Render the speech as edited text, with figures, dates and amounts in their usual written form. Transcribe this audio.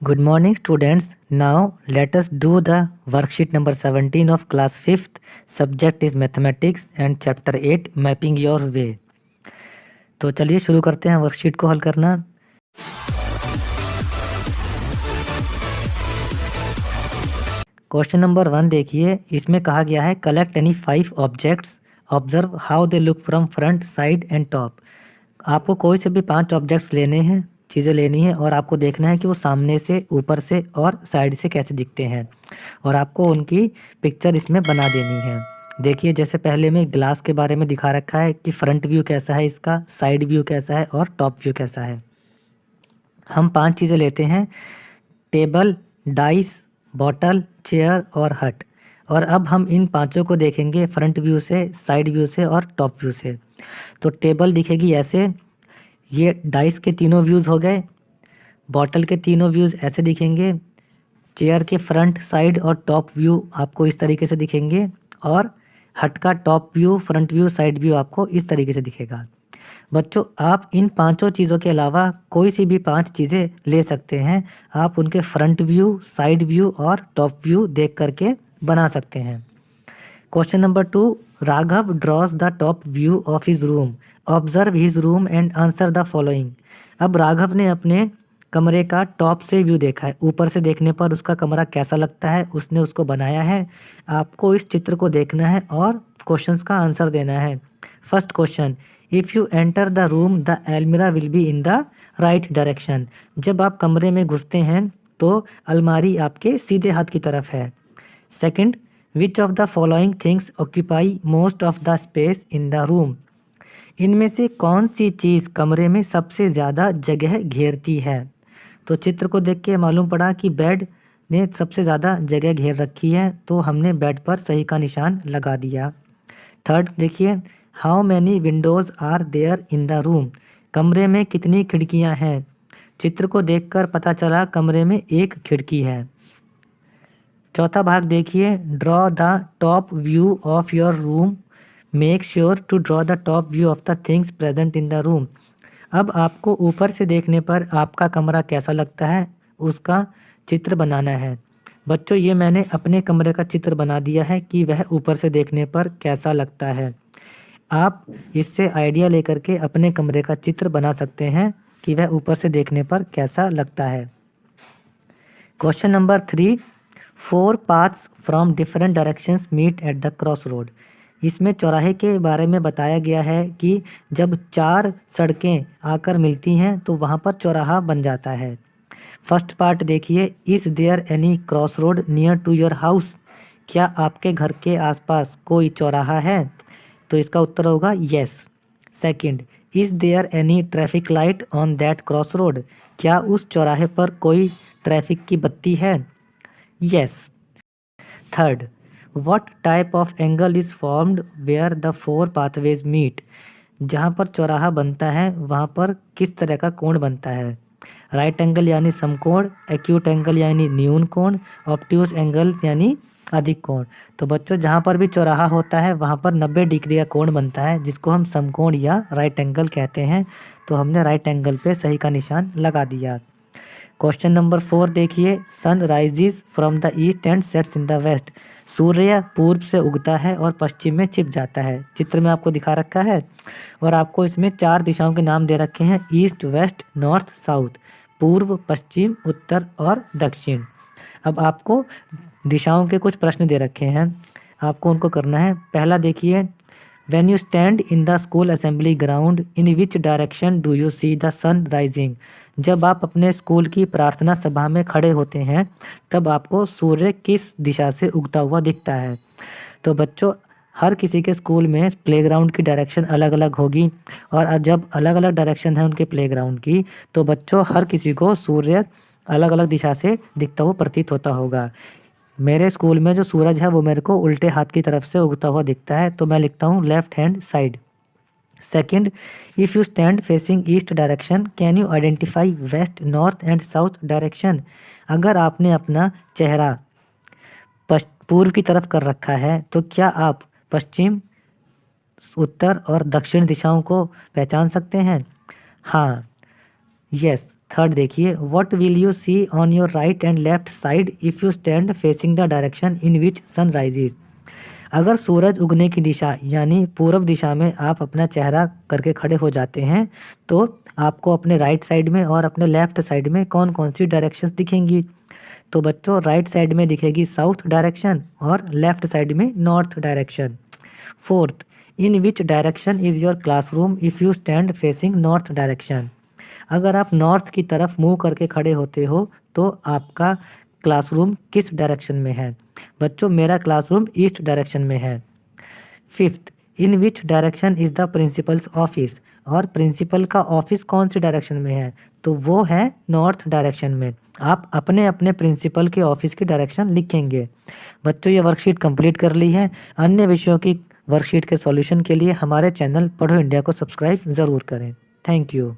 Good morning, students. Now let us do the worksheet number 17 of class 5th. Subject is mathematics and chapter 8 mapping your way. तो चलिए शुरू करते हैं worksheet को हल करना। क्वेश्चन नंबर 1 देखिए, इसमें कहा गया है collect any 5 objects, observe how they look from front, side and top. आपको कोई से भी 5 ऑब्जेक्ट्स लेने हैं, चीज़ें लेनी है और आपको देखना है कि वो सामने से, ऊपर से और साइड से कैसे दिखते हैं और आपको उनकी पिक्चर इसमें बना देनी है। देखिए, जैसे पहले में ग्लास के बारे में दिखा रखा है कि फ्रंट व्यू कैसा है इसका, साइड व्यू कैसा है और टॉप व्यू कैसा है। हम 5 चीज़ें लेते हैं, टेबल, डाइस, बॉटल, चेयर और हट। और अब हम इन पांचों को देखेंगे फ्रंट व्यू से, साइड व्यू से और टॉप व्यू से। तो टेबल दिखेगी ऐसे, ये डाइस के तीनों व्यूज़ हो गए, बॉटल के तीनों व्यूज़ ऐसे दिखेंगे, चेयर के फ्रंट, साइड और टॉप व्यू आपको इस तरीके से दिखेंगे और हट का top view, front view, side view आपको इस तरीके से दिखेगा। बच्चों, आप इन पांचों चीज़ों के अलावा कोई सी भी 5 चीज़ें ले सकते हैं। आप उनके फ्रंट व्यू, साइड व्यू और टॉप व्यू देख करके बना सकते हैं। Question number 2, Raghav drawers the top view of his room, observe his room and answer the following. अब राघव ने अपने कमरे का टॉप से व्यू देखा है, ऊपर से देखने पर उसका कमरा कैसा लगता है, उसने उसको बनाया है। आपको इस चित्र को देखना है और क्वेश्चंस का आंसर देना है। First question, if you enter the room the almirah will be in the right direction. जब आप कमरे में घुसते हैं तो अलमारी आपके सीधे हाथ की तरफ है। Second, which of the following things occupy most of the space in the room. इनमें से कौन सी चीज़ कमरे में सबसे ज़्यादा जगह घेरती है। तो चित्र को देख के मालूम पड़ा कि बेड ने सबसे ज़्यादा जगह घेर रखी है, तो हमने बेड पर सही का निशान लगा दिया। थर्ड देखिए, how many windows are there in the room. कमरे में कितनी खिड़कियां हैं। चित्र को देखकर पता चला कमरे में एक खिड़की है। चौथा भाग देखिए, draw the top view of your room, make sure to draw the top view of the things present in the room. अब आपको ऊपर से देखने पर आपका कमरा कैसा लगता है उसका चित्र बनाना है। बच्चों, ये मैंने अपने कमरे का चित्र बना दिया है कि वह ऊपर से देखने पर कैसा लगता है। आप इससे आइडिया लेकर के अपने कमरे का चित्र बना सकते हैं कि वह ऊपर से देखने पर कैसा लगता है। Question number 3, 4 paths from different directions meet at the cross road. इसमें चौराहे के बारे में बताया गया है कि जब 4 सड़कें आकर मिलती हैं तो वहाँ पर चौराहा बन जाता है। फर्स्ट पार्ट देखिए, is there any cross road near to your house. क्या आपके घर के आसपास कोई चौराहा है? तो इसका उत्तर होगा yes. Second, is there any traffic light on that cross road. क्या उस चौराहे पर कोई ट्रैफिक की बत्ती है? Yes. Third, what type of angle is formed where the 4 pathways meet. जहाँ पर चौराहा बनता है वहाँ पर किस तरह का कोण बनता है? राइट एंगल यानी समकोण, एक्यूट एंगल यानी न्यून कोण, ऑब्ट्यूज एंगल यानी अधिक कोण। तो बच्चों, जहाँ पर भी चौराहा होता है वहाँ पर 90 डिग्री का कोण बनता है, जिसको हम समकोण या राइट एंगल कहते हैं। तो हमने राइट एंगल पे सही का निशान लगा दिया। क्वेश्चन नंबर 4 देखिए, sun rises from the east and sets in the west. सूर्य पूर्व से उगता है और पश्चिम में छिप जाता है। चित्र में आपको दिखा रखा है और आपको इसमें 4 दिशाओं के नाम दे रखे हैं, ईस्ट, वेस्ट, नॉर्थ, साउथ, पूर्व, पश्चिम, उत्तर और दक्षिण। अब आपको दिशाओं के कुछ प्रश्न दे रखे हैं, आपको उनको करना है। पहला देखिए, when you stand in the school assembly ground in which direction do you see the sun rising. जब आप अपने स्कूल की प्रार्थना सभा में खड़े होते हैं तब आपको सूर्य किस दिशा से उगता हुआ दिखता है। तो बच्चों, हर किसी के स्कूल में प्लेग्राउंड की डायरेक्शन अलग अलग होगी और जब अलग अलग डायरेक्शन है उनके प्लेग्राउंड की, तो बच्चों हर किसी को सूर्य अलग अलग दिशा से दिखता हुआ प्रतीत होता होगा। मेरे स्कूल में जो सूरज है वो मेरे को उल्टे हाथ की तरफ से उगता हुआ दिखता है, तो मैं लिखता हूँ left hand side. Second, if you stand facing east direction can you identify west, north and south direction. अगर आपने अपना चेहरा पूर्व की तरफ कर रखा है तो क्या आप पश्चिम, उत्तर और दक्षिण दिशाओं को पहचान सकते हैं? हाँ, यस। थर्ड देखिए, what will you see on your right and left side if you stand facing the direction in which sun rises. अगर सूरज उगने की दिशा यानी पूर्व दिशा में आप अपना चेहरा करके खड़े हो जाते हैं तो आपको अपने राइट साइड में और अपने लेफ्ट साइड में कौन कौन सी डायरेक्शंस दिखेंगी। तो बच्चों राइट साइड में दिखेगी साउथ डायरेक्शन और लेफ्ट साइड में north direction. Fourth, in which direction is your classroom if you stand facing north direction. अगर आप नॉर्थ की तरफ मुंह करके खड़े होते हो तो आपका क्लासरूम किस डायरेक्शन में है। बच्चों मेरा क्लासरूम ईस्ट डायरेक्शन में है। Fifth, in which direction is the principles office. और प्रिंसिपल का ऑफिस कौन सी डायरेक्शन में है, तो वो है नॉर्थ डायरेक्शन में। आप अपने अपने प्रिंसिपल के ऑफिस की डायरेक्शन लिखेंगे। बच्चों ये वर्कशीट कंप्लीट कर ली है। अन्य विषयों की वर्कशीट के सॉल्यूशन के लिए हमारे चैनल पढ़ो इंडिया को सब्सक्राइब ज़रूर करें। Thank you.